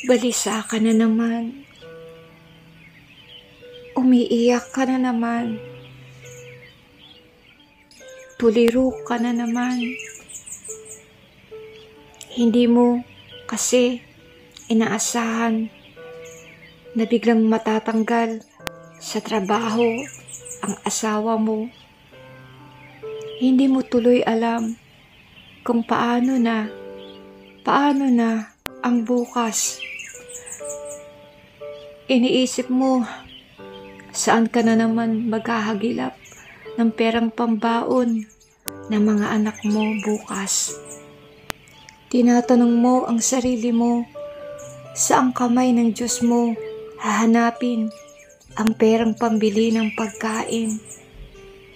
Balisa ka na naman. Umiiyak ka na naman. Tuliro ka na naman. Hindi mo kasi inaasahan na biglang matatanggal sa trabaho ang asawa mo. Hindi mo tuloy alam kung paano na ang bukas. Iniisip mo saan ka na naman maghahagilap ng perang pambaon ng mga anak mo bukas. Tinatanong mo ang sarili mo, saang kamay ng Diyos mo hahanapin ang perang pambili ng pagkain,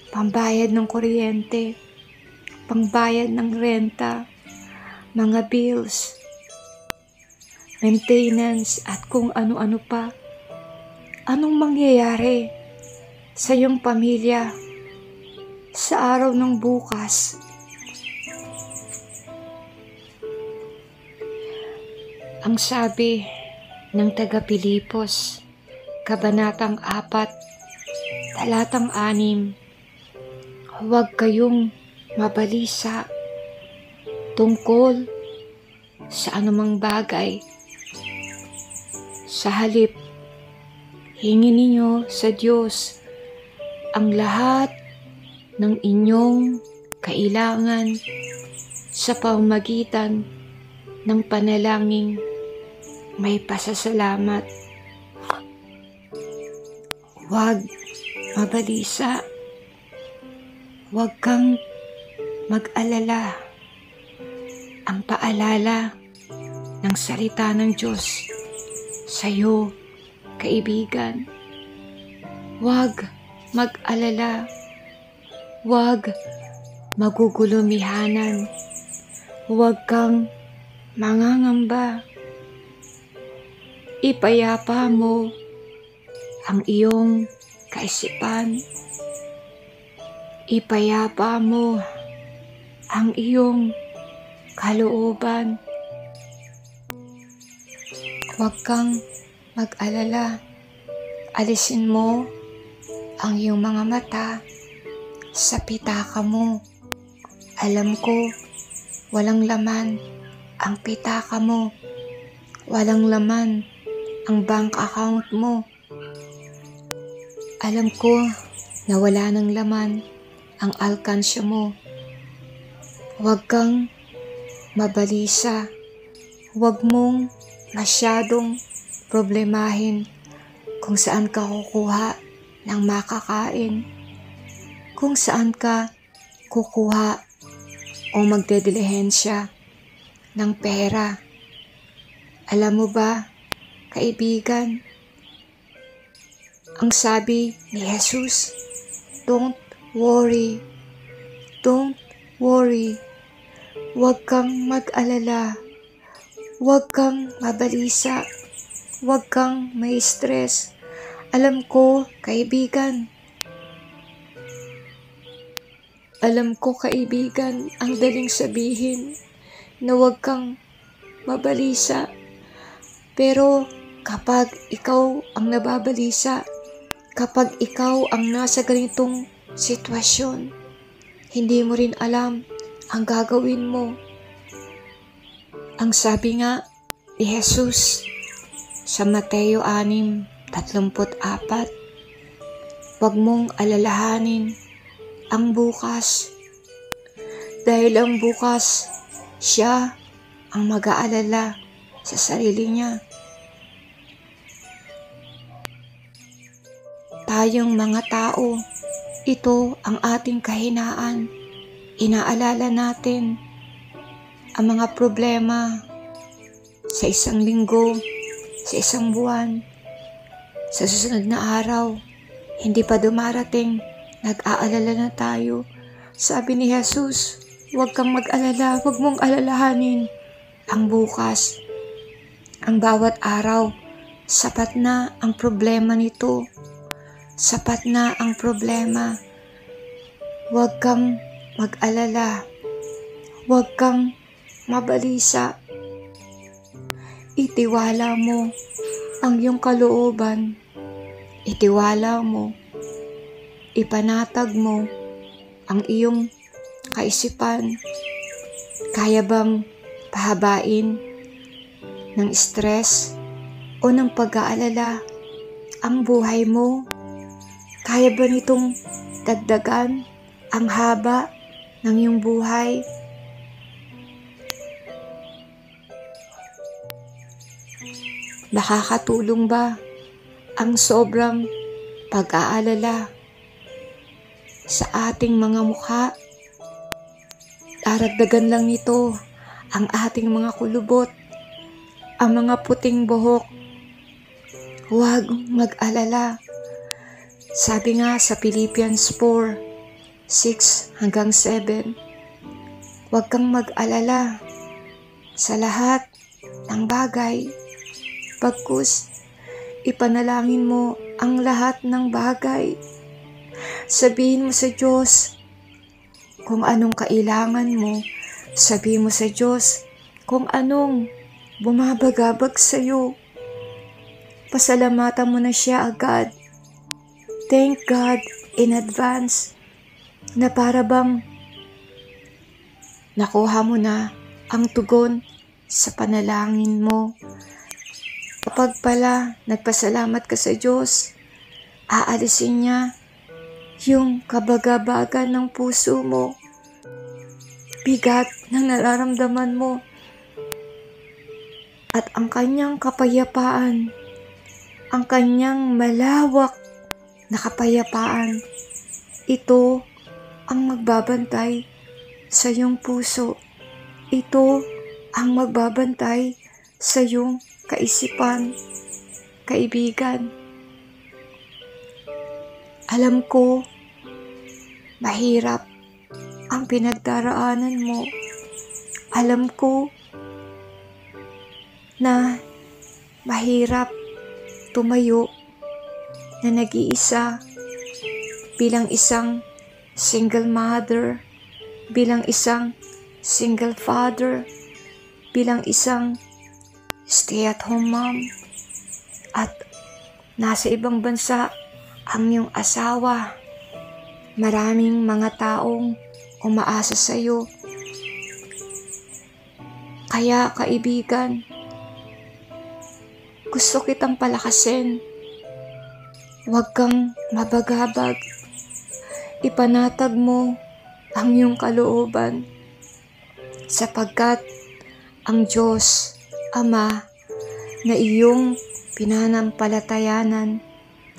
pambayad ng kuryente, pangbayad ng renta, mga bills, maintenance at kung ano-ano pa. Anong mangyayari sa iyong pamilya sa araw ng bukas? Ang sabi ng taga Pilipos, Kabanatang 4, Talatang 6, huwag kayong mabalisa tungkol sa anumang bagay. Sa halip, hingin ninyo sa Diyos ang lahat ng inyong kailangan sa pamamagitan ng panalangin may pasasalamat. Huwag mabalisa. Huwag kang mag-alala. Ang paalala ng salita ng Diyos sa iyo, kaibigan. Huwag mag-alala. Huwag magugulumihanan. Huwag kang mangangamba. Ipayapa mo ang iyong kaisipan. Ipayapa mo ang iyong kalooban. Huwag kang mag-alala. Alisin mo ang iyong mga mata sa pitaka mo. Alam ko, walang laman ang pitaka mo. Walang laman ang bank account mo. Alam ko na wala ng laman ang alkansya mo. Huwag kang mabalisa. Huwag mong masyadong problemahin kung saan ka kukuha ng makakain, kung saan ka kukuha o magdedilihensya ng pera. Alam mo ba, kaibigan, ang sabi ni Jesus, don't worry. Don't worry. Huwag kang mag-alala. Huwag kang mabalisa. Huwag kang may stress. Alam ko, kaibigan. Alam ko, kaibigan, ang daling sabihin na huwag kang mabalisa. Pero kapag ikaw ang nababalisa, kapag ikaw ang nasa ganitong sitwasyon, hindi mo rin alam ang gagawin mo. Ang sabi nga ni Jesus sa Mateo 6:34, huwag mong alalahanin ang bukas, dahil ang bukas, siya ang mag-aalala sa sarili niya. Tayong mga tao, ito ang ating kahinaan. Inaalala natin ang mga problema sa isang linggo, sa isang buwan, sa susunod na araw. Hindi pa dumarating, nag-aalala na tayo. Sabi ni Jesus, huwag kang mag-alala, huwag mong alalahanin ang bukas. Ang bawat araw, sapat na ang problema nito. Sapat na ang problema. Huwag kang mag-alala. Huwag kang mabalisa. itiwala mo ang iyong kalooban. Itiwala mo, ipanatag mo ang iyong kaisipan. Kaya bang pahabain ng stress o ng pag-aalala ang buhay mo? Kaya ba nitong dagdagan ang haba ng iyong buhay? Nakakatulong ba ang sobrang pag-aalala sa ating mga mukha? Daragdagan lang nito ang ating mga kulubot, ang mga puting buhok. Huwag mag-alala. Sabi nga sa Philippians 4:6-7, huwag kang mag-alala sa lahat ng bagay. Bagkus, ipanalangin mo ang lahat ng bagay. Sabihin mo sa Diyos kung anong kailangan mo. Sabihin mo sa Diyos kung anong bumabagabag sa iyo. Pasalamatan mo na siya agad. Thank God in advance na para bang nakuha mo na ang tugon sa panalangin mo. Kapag pala nagpasalamat ka sa Diyos, aalisin niya yung kabagabagan ng puso mo, bigat na nararamdaman mo, at ang kanyang kapayapaan, ang kanyang malawak na kapayapaan, ito ang magbabantay sa iyong puso. Ito ang magbabantay sa iyong kaisipan. Kaibigan, alam ko mahirap ang pinagdaraanan mo. Alam ko na mahirap tumayo na nag-iisa bilang isang single mother, bilang isang single father, bilang isang stay-at-home mom, at nasa ibang bansa ang iyong asawa. Maraming mga taong umaasa sa iyo. Kaya kaibigan, gusto kitang palakasin. Huwag kang mabagabag. Ipanatag mo ang iyong kalooban, sapagkat ang Diyos Ama na iyong pinanampalatayanan,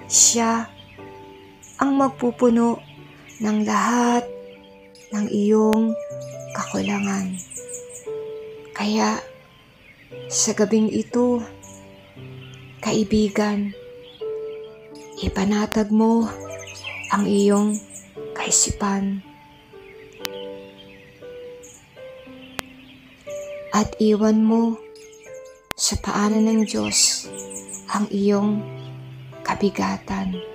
siya ang magpupuno ng lahat ng iyong kakulangan. Kaya sa gabing ito, kaibigan, ipanatag mo ang iyong kaisipan at iwan mo sa paanan ng Diyos ang iyong kabigatan.